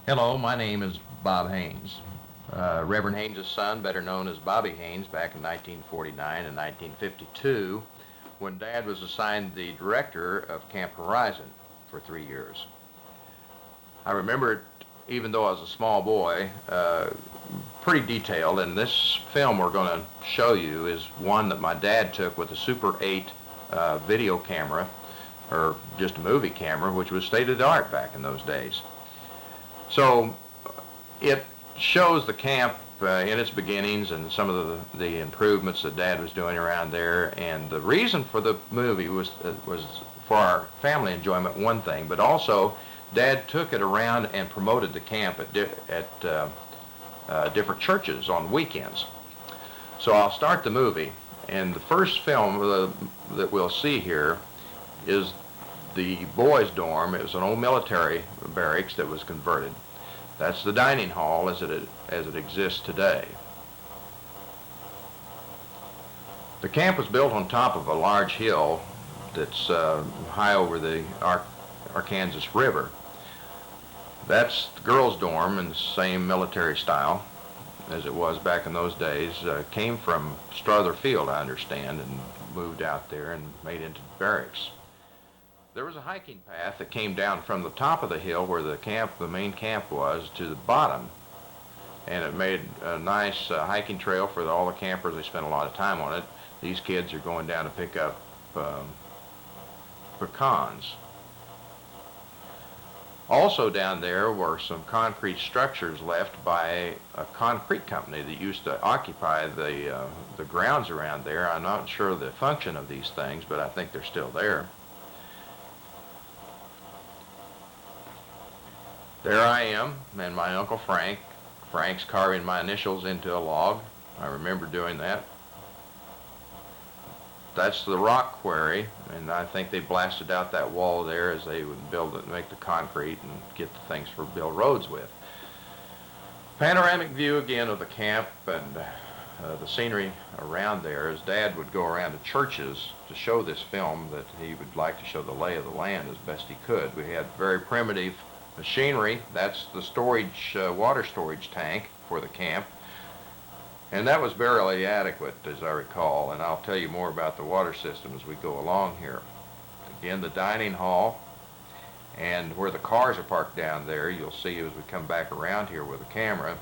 Hello, my name is Bob Haynes. Reverend Haynes' son, better known as Bobby Haynes, back in 1949 and 1952, when Dad was assigned the director of Camp Horizon for 3 years. I remember it, even though I was a small boy, pretty detailed, and this film we're going to show you is one that my dad took with a Super 8 video camera, or just a movie camera, which was state-of-the-art back in those days. So it shows the camp in its beginnings and some of the improvements that Dad was doing around there. And the reason for the movie was for our family enjoyment, one thing, but also Dad took it around and promoted the camp at different churches on weekends. So I'll start the movie, and the first film that we'll see here is the boys' dorm. It was an old military barracks that was converted. That's the dining hall as it exists today. The camp was built on top of a large hill that's high over the Arkansas River. That's the girls' dorm in the same military style as it was back in those days. Came from Strother Field, I understand, and moved out there and made into barracks. There was a hiking path that came down from the top of the hill where the main camp was, to the bottom, and it made a nice hiking trail for all the campers. They spent a lot of time on it. These kids are going down to pick up pecans. Also down there were some concrete structures left by a concrete company that used to occupy the grounds around there. I'm not sure of the function of these things, but I think they're still there. There I am, and my Uncle Frank. Frank's carving my initials into a log. I remember doing that. That's the rock quarry, and I think they blasted out that wall there as they would build it, make the concrete and get the things for build roads with. Panoramic view again of the camp and the scenery around there, as Dad would go around to churches to show this film, that he would like to show the lay of the land as best he could. We had very primitive machinery. That's the storage, water storage tank for the camp, and that was barely adequate, as I recall, and I'll tell you more about the water system as we go along here. Again, the dining hall, and where the cars are parked down there, you'll see as we come back around here with the camera,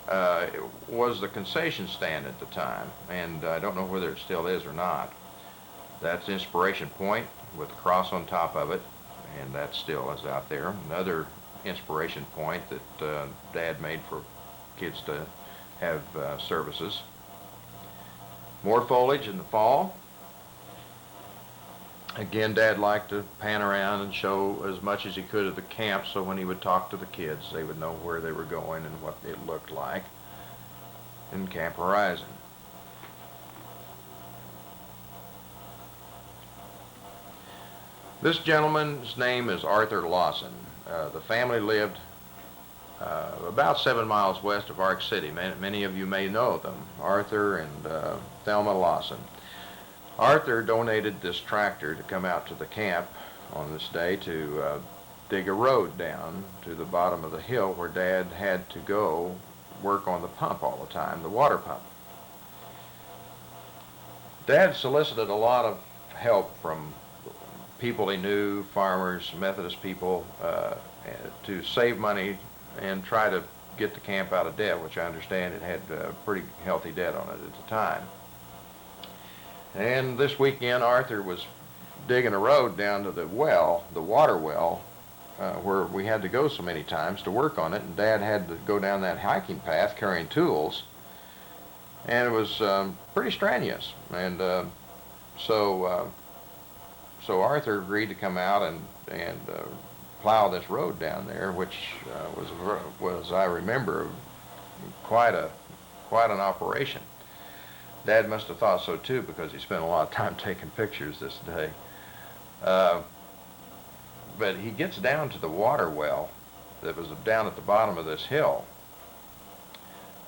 it was the concession stand at the time, and I don't know whether it still is or not. That's Inspiration Point with a cross on top of it, and that still is out there. Another inspiration point that Dad made for kids to have services. More foliage in the fall. Again, Dad liked to pan around and show as much as he could of the camp, so when he would talk to the kids, they would know where they were going and what it looked like in Camp Horizon. This gentleman's name is Arthur Lawson. The family lived about 7 miles west of Ark City. Many of you may know them, Arthur and Thelma Lawson. Arthur donated this tractor to come out to the camp on this day to dig a road down to the bottom of the hill where Dad had to go work on the pump all the time, the water pump. Dad solicited a lot of help from people he knew, farmers, Methodist people, to save money and try to get the camp out of debt, which I understand it had a pretty healthy debt on it at the time. And this weekend, Arthur was digging a road down to the well, the water well, where we had to go so many times to work on it, and Dad had to go down that hiking path carrying tools, and it was pretty strenuous. And so Arthur agreed to come out and plow this road down there, which was, I remember, quite an operation. Dad must have thought so too, because he spent a lot of time taking pictures this day. But he gets down to the water well that was down at the bottom of this hill,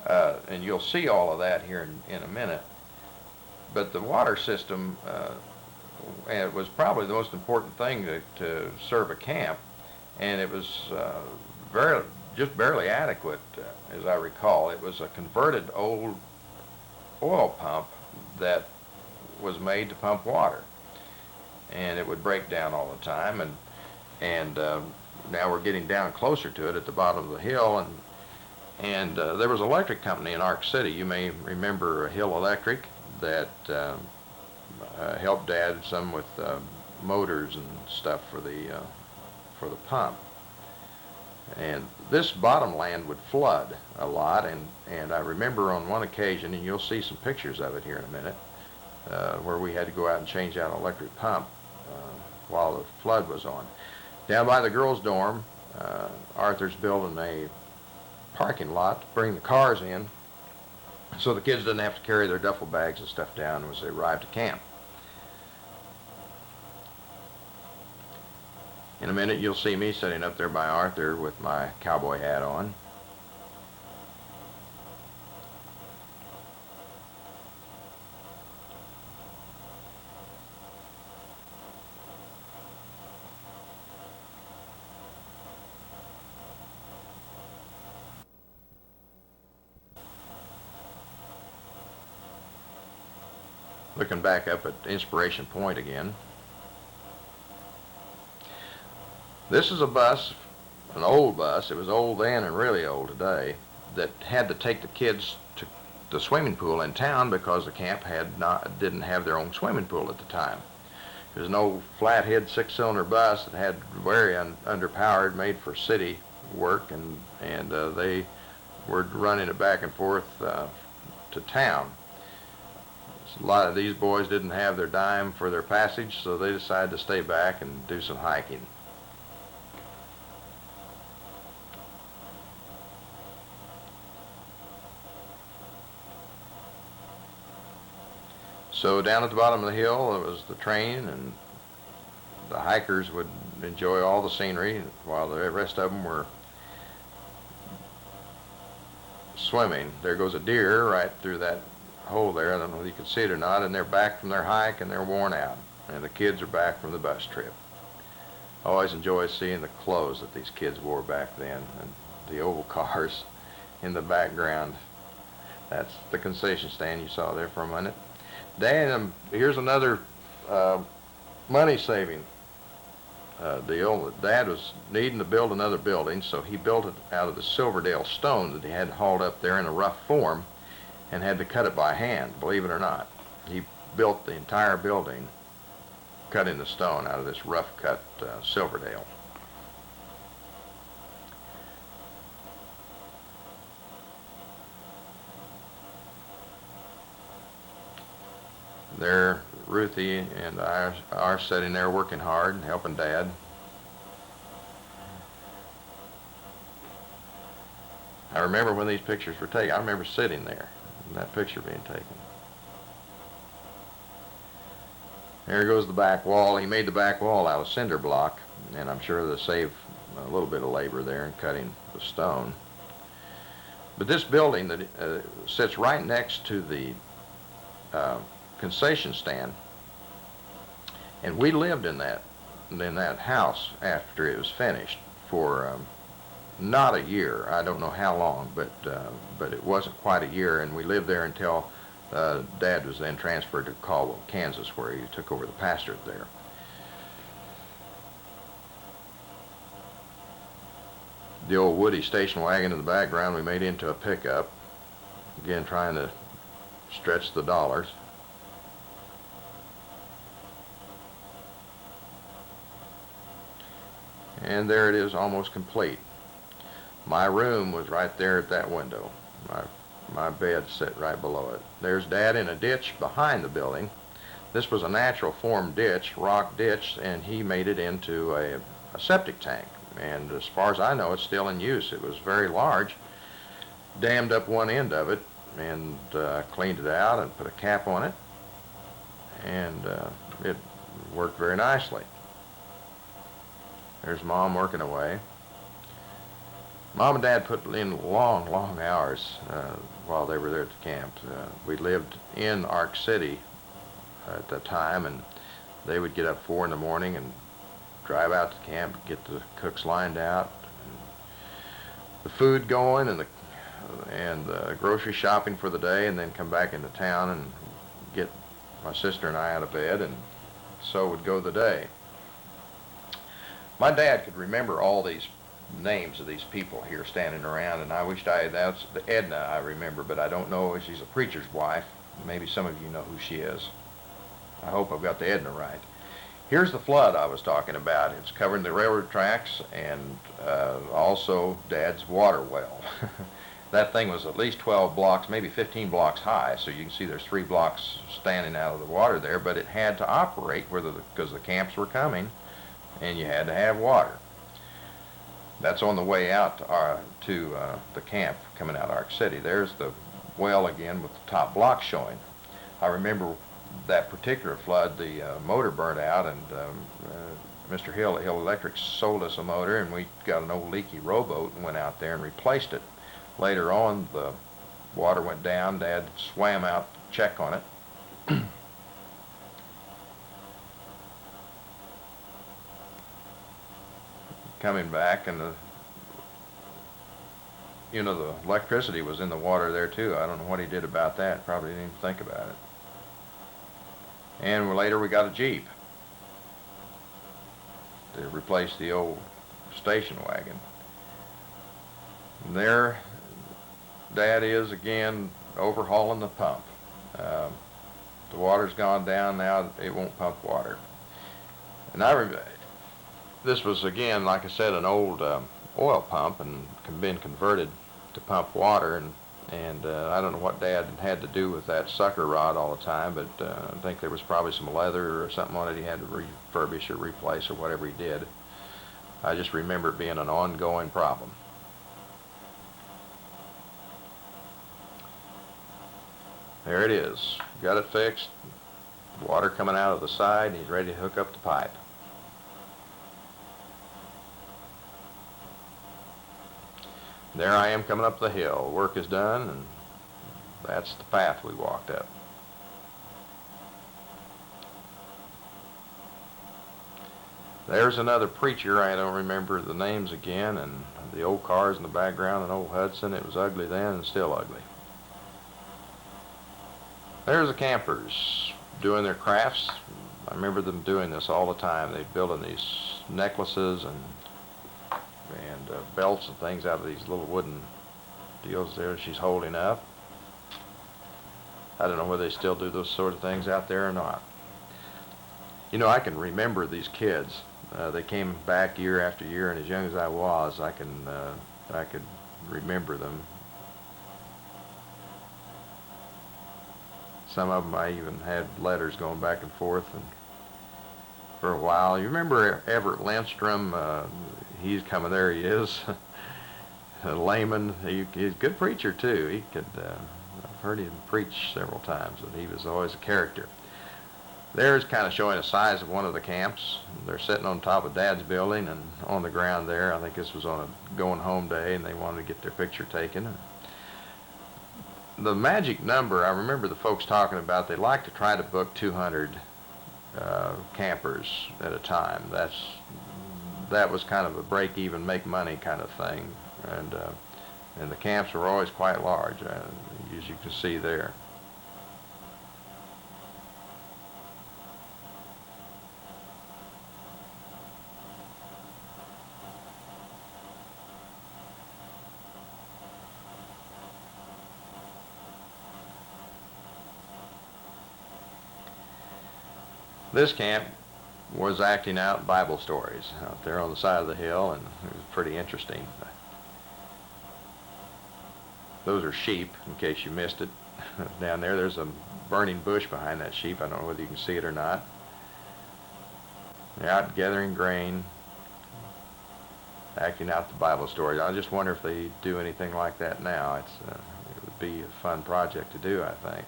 and you'll see all of that here in a minute. But the water system, it was probably the most important thing to serve a camp, and it was very, just barely adequate, as I recall. It was a converted old oil pump that was made to pump water, and it would break down all the time. And now we're getting down closer to it at the bottom of the hill, and there was an electric company in Ark City. You may remember Hill Electric that helped Dad some with motors and stuff for the pump. And this bottom land would flood a lot, and I remember on one occasion, and you'll see some pictures of it here in a minute, where we had to go out and change out an electric pump while the flood was on. Down by the girls' dorm, Arthur's building a parking lot to bring the cars in, so the kids didn't have to carry their duffel bags and stuff down as they arrived at camp. In a minute, you'll see me sitting up there by Arthur with my cowboy hat on. Looking back up at Inspiration Point again. This is a bus, an old bus. It was old then and really old today, that had to take the kids to the swimming pool in town because the camp didn't have their own swimming pool at the time. It was an old flathead 6-cylinder bus that had very underpowered, made for city work, and they were running it back and forth to town. A lot of these boys didn't have their dime for their passage, so they decided to stay back and do some hiking. So down at the bottom of the hill, it was the train, and the hikers would enjoy all the scenery while the rest of them were swimming. There goes a deer right through that hole there. I don't know if you can see it or not, and they're back from their hike and they're worn out, and the kids are back from the bus trip. I always enjoy seeing the clothes that these kids wore back then, and the oval cars in the background. That's the concession stand you saw there for a minute. Dan, here's another money saving deal. Dad was needing to build another building, so he built it out of the Silverdale stone that he had hauled up there in a rough form and had to cut it by hand, believe it or not. He built the entire building cutting the stone out of this rough cut Silverdale. There, Ruthie and I are sitting there working hard and helping Dad. I remember when these pictures were taken. I remember sitting there and that picture being taken. There goes the back wall. He made the back wall out of cinder block, and I'm sure they saved a little bit of labor there in cutting the stone. But this building that sits right next to the concession stand, and we lived in that house after it was finished for not a year. I don't know how long, but it wasn't quite a year, and we lived there until Dad was then transferred to Caldwell, Kansas, where he took over the pastorate there. The old Woody station wagon in the background we made into a pickup, again trying to stretch the dollars. And there it is, almost complete. My room was right there at that window. My bed sat right below it. There's Dad in a ditch behind the building. This was a natural form ditch, rock ditch, and he made it into a septic tank. And as far as I know, it's still in use. It was very large. Dammed up one end of it and cleaned it out and put a cap on it. And it worked very nicely. There's Mom working away. Mom and Dad put in long, long hours while they were there at the camp. We lived in Ark City at the time, and they would get up 4 in the morning and drive out to camp, get the cooks lined out, and the food going and grocery shopping for the day, and then come back into town and get my sister and I out of bed, and so would go the day. My dad could remember all these names of these people here standing around, and I wished that's the Edna I remember, but I don't know if she's a preacher's wife. Maybe some of you know who she is. I hope I've got the Edna right. Here's the flood I was talking about. It's covering the railroad tracks and also Dad's water well. That thing was at least 12 blocks, maybe 15 blocks high, so you can see there's 3 blocks standing out of the water there, but it had to operate because the camps were coming, and you had to have water. That's on the way out to the camp coming out of Ark City. There's the well again with the top block showing. I remember that particular flood, the motor burnt out, and Mr. Hill at Hill Electric sold us a motor, and we got an old leaky rowboat and went out there and replaced it. Later on, the water went down. Dad swam out to check on it. Coming back, and the electricity was in the water there too. I don't know what he did about that. Probably didn't even think about it. And later we got a Jeep to replace the old station wagon. And there Dad is again overhauling the pump. The water's gone down now. It won't pump water. And this was again, like I said, an old oil pump and been converted to pump water, and I don't know what Dad had to do with that sucker rod all the time, but I think there was probably some leather or something on it he had to refurbish or replace or whatever he did. I just remember it being an ongoing problem. There it is. Got it fixed. Water coming out of the side, and he's ready to hook up the pipe. There I am coming up the hill. Work is done, and that's the path we walked up. There's another preacher. I don't remember the names again, and the old cars in the background, and old Hudson. It was ugly then and still ugly. There's the campers doing their crafts. I remember them doing this all the time. They're building these necklaces and belts and things out of these little wooden deals there she's holding up. I don't know whether they still do those sort of things out there or not. You know, I can remember these kids. They came back year after year, and as young as I was, I could remember them. Some of them I even had letters going back and forth and for a while. You remember Everett Lindstrom? He's coming. There he is. A layman. He's a good preacher too. He could. I've heard him preach several times, and he was always a character. There's kind of showing the size of one of the camps. They're sitting on top of Dad's building and on the ground there. I think this was on a going home day, and they wanted to get their picture taken. The magic number, I remember the folks talking about, they like to try to book 200 campers at a time. That was kind of a break-even, make money kind of thing, and the camps were always quite large, as you can see there. This camp was acting out Bible stories out there on the side of the hill, and it was pretty interesting. Those are sheep, in case you missed it. Down there, there's a burning bush behind that sheep. I don't know whether you can see it or not. They're out gathering grain, acting out the Bible stories. I just wonder if they do anything like that now. It would be a fun project to do, I think.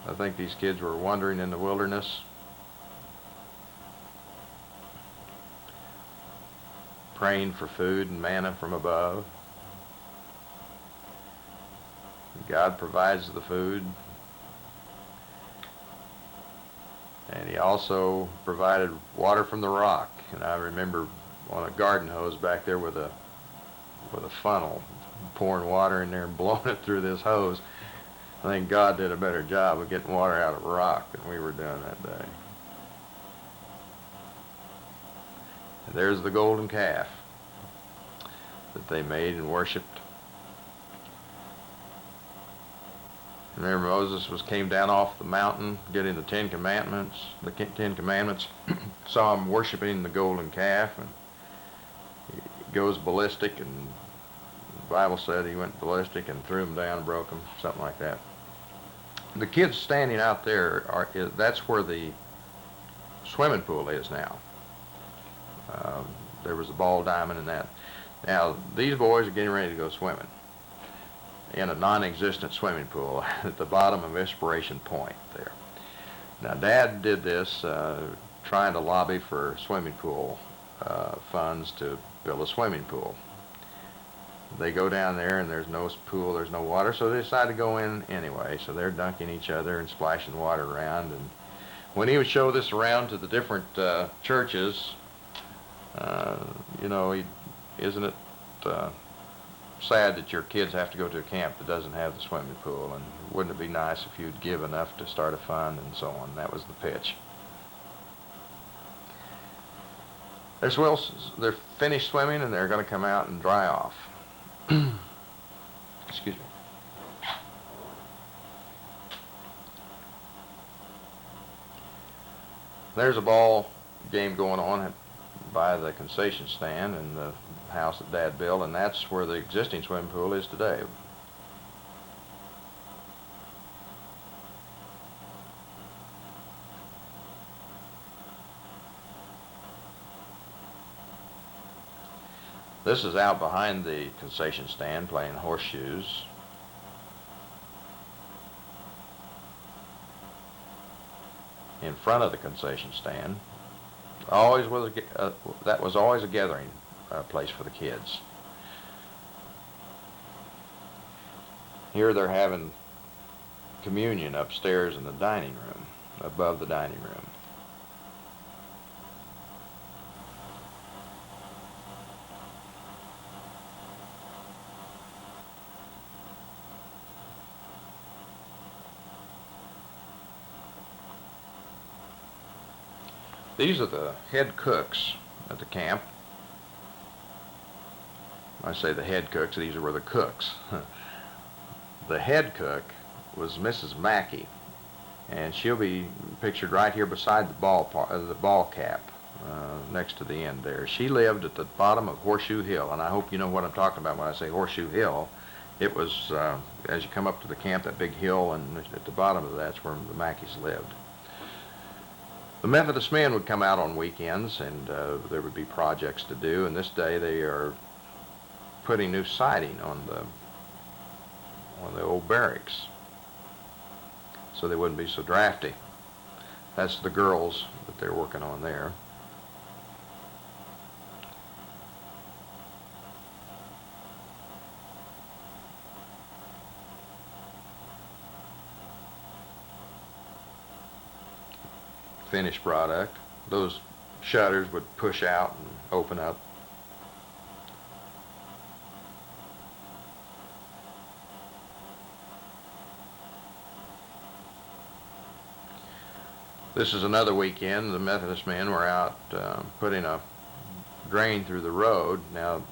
I think these kids were wandering in the wilderness, praying for food and manna from above. God provides the food, and He He also provided water from the rock, and I remember on a garden hose back there with a funnel, pouring water in there and blowing it through this hose. I think God did a better job of getting water out of rock than we were doing that day. And there's the golden calf that they made and worshipped. Remember, Moses came down off the mountain getting the Ten Commandments, saw him worshiping the golden calf, and he goes ballistic, and the Bible said he went ballistic and threw him down, broke him, something like that. The kids standing out there, that's where the swimming pool is now. There was a ball diamond in that. Now, these boys are getting ready to go swimming in a non-existent swimming pool at the bottom of Inspiration Point there. Now, Dad did this trying to lobby for swimming pool funds to build a swimming pool. They go down there and there's no pool, there's no water, so they decide to go in anyway. So they're dunking each other and splashing water around. And when he would show this around to the different churches, isn't it sad that your kids have to go to a camp that doesn't have the swimming pool, and wouldn't it be nice if you'd give enough to start a fund, and so on. That was the pitch. They're finished swimming and they're going to come out and dry off. Excuse me. There's a ball game going on by the concession stand in the house that Dad built, and that's where the existing swimming pool is today. This is out behind the concession stand playing Horseshoes. In front of the concession stand, that was always a gathering place for the kids. Here they're having communion upstairs in the dining room, above the dining room. These are the head cooks at the camp. I say the head cooks, these were the cooks. The head cook was Mrs. Mackey, and she'll be pictured right here beside the ball cap, next to the end there. She lived at the bottom of Horseshoe Hill, and I hope you know what I'm talking about when I say Horseshoe Hill. It was, as you come up to the camp, that big hill, and at the bottom of that's where the Mackeys lived. The Methodist men would come out on weekends, and there would be projects to do, and this day they are putting new siding on the old barracks so they wouldn't be so drafty. That's the girls that they're working on there. Finished product. Those shutters would push out and open up. This is another weekend. The Methodist men were out putting a drain through the road. Now,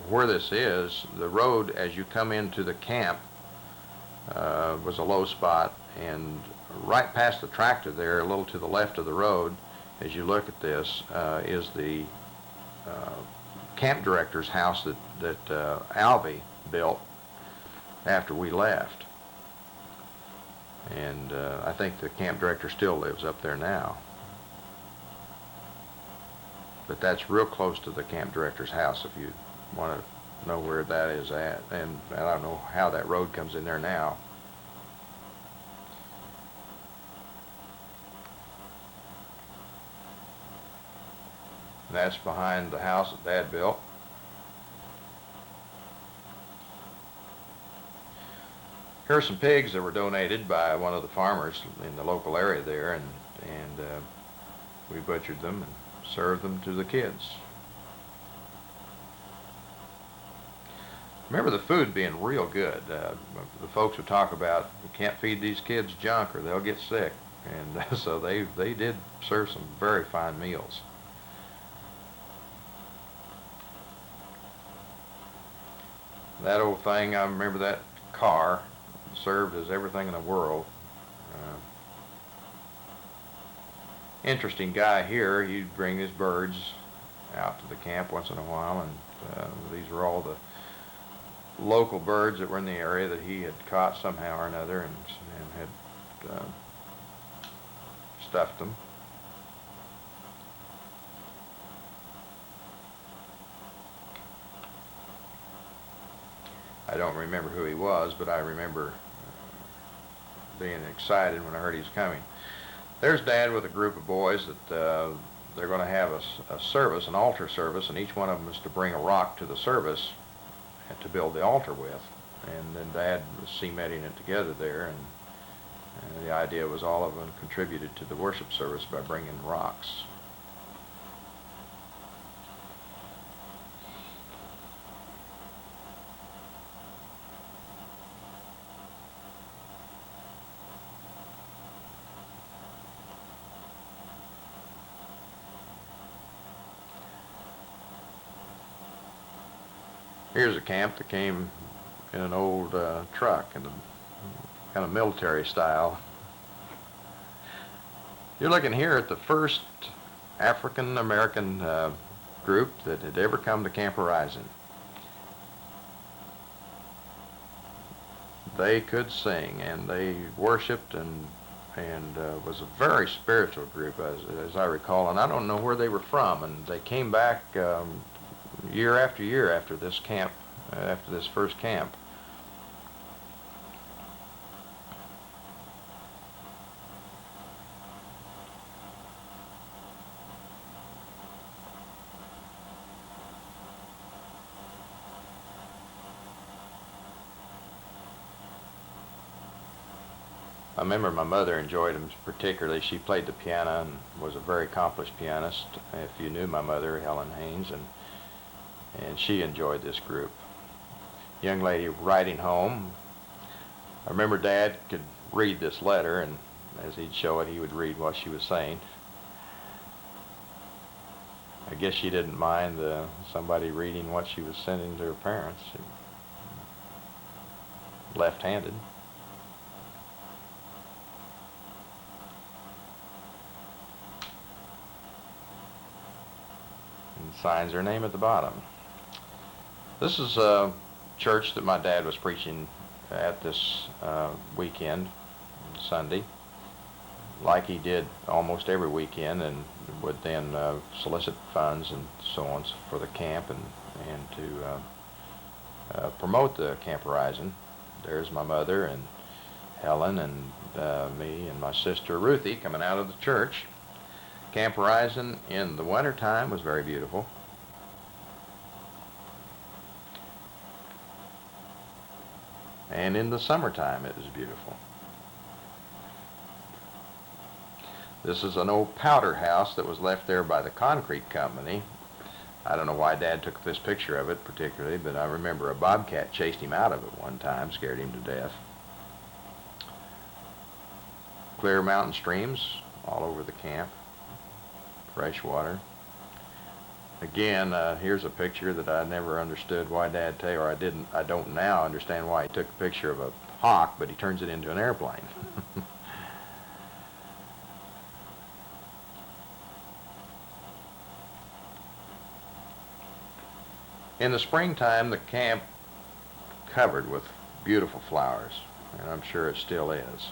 where this is, the road as you come into the camp was a low spot, and right past the tractor there, a little to the left of the road, as you look at this, is the camp director's house that Alvy built after we left. And I think the camp director still lives up there now. But that's real close to the camp director's house if you want to know where that is at. And I don't know how that road comes in there now. That's behind the house that Dad built. Here are some pigs that were donated by one of the farmers in the local area there, and we butchered them and served them to the kids. Remember the food being real good. The folks would talk about, we can't feed these kids junk or they'll get sick. And so they did serve some very fine meals. That old thing, I remember that car served as everything in the world. Interesting guy here. He'd bring his birds out to the camp once in a while, and these were all the local birds that were in the area that he had caught somehow or another, and had stuffed them. I don't remember who he was, but I remember being excited when I heard he was coming. There's Dad with a group of boys that they're going to have a service, an altar service, and each one of them is to bring a rock to the service to build the altar with. And then Dad was cementing it together there, and the idea was all of them contributed to the worship service by bringing rocks. Here's a camp that came in an old truck, in a kind of military style. You're looking here at the first African-American group that had ever come to Camp Horizon. They could sing, and they worshiped, and was a very spiritual group, as I recall. And I don't know where they were from, and they came back year after year after this camp, after this first camp. I remember my mother enjoyed them particularly. She played the piano and was a very accomplished pianist. If you knew my mother, Helen Haynes, and she enjoyed this group. Young lady riding home. I remember Dad could read this letter, and as he'd show it, he would read what she was saying. I guess she didn't mind somebody reading what she was sending to her parents. Left-handed. And signs her name at the bottom. This is a church that my dad was preaching at this weekend, Sunday, like he did almost every weekend, and would then solicit funds and so on for the camp and to promote the Camp Horizon. There's my mother and Helen and me and my sister Ruthie coming out of the church. Camp Horizon in the winter time was very beautiful. And in the summertime it was beautiful. This is an old powder house that was left there by the concrete company. I don't know why Dad took this picture of it particularly, but I remember a bobcat chased him out of it one time, scared him to death. Clear mountain streams all over the camp. Fresh water. Again, here's a picture that I never understood why Dad or I don't now understand why he took a picture of a hawk, but he turns it into an airplane. In the springtime, the camp covered with beautiful flowers, and I'm sure it still is.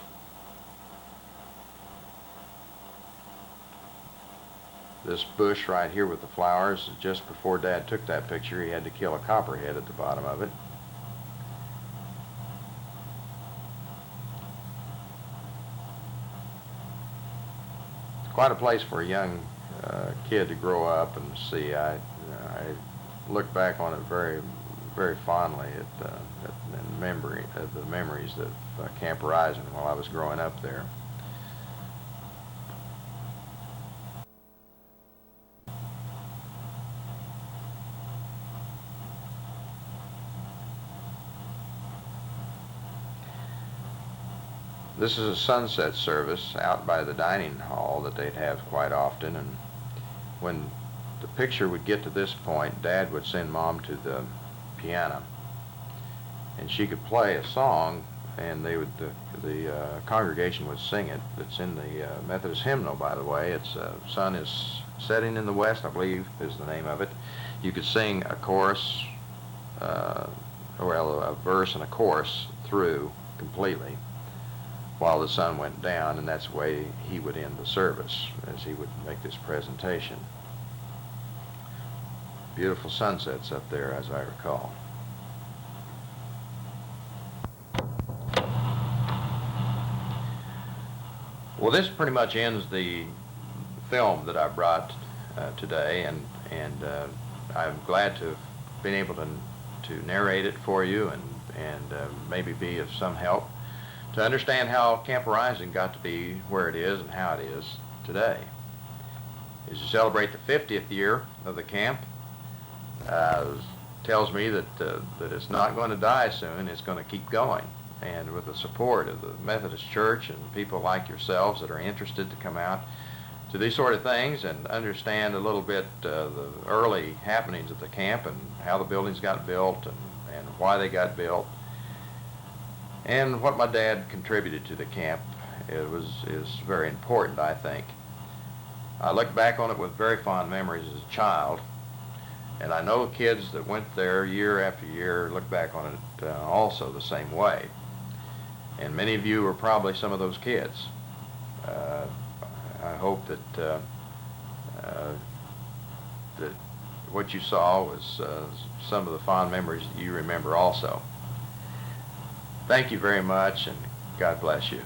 This bush right here with the flowers, just before Dad took that picture, he had to kill a copperhead at the bottom of it. It's quite a place for a young kid to grow up and see. I look back on it very, very fondly at the memories of Camp Horizon while I was growing up there. This is a sunset service out by the dining hall that they'd have quite often, and when the picture would get to this point, Dad would send Mom to the piano, and she could play a song, and the congregation would sing it. It's in the Methodist hymnal, by the way. It's Sun is Setting in the West, I believe, is the name of it. You could sing a chorus, or a verse and a chorus through completely while the sun went down, and that's the way he would end the service as he would make this presentation. Beautiful sunsets up there, as I recall. Well, this pretty much ends the film that I brought today, and I'm glad to have been able to narrate it for you and maybe be of some help to understand how Camp Horizon got to be where it is and how it is today. As you celebrate the 50th year of the camp, tells me that it's not going to die soon. It's going to keep going. And with the support of the Methodist Church and people like yourselves that are interested to come out to these sort of things and understand a little bit the early happenings at the camp and how the buildings got built and why they got built, and what my dad contributed to the camp is very important, I think. I look back on it with very fond memories as a child, and I know kids that went there year after year look back on it also the same way. And many of you are probably some of those kids. I hope that that what you saw was some of the fond memories that you remember also. Thank you very much, and God bless you.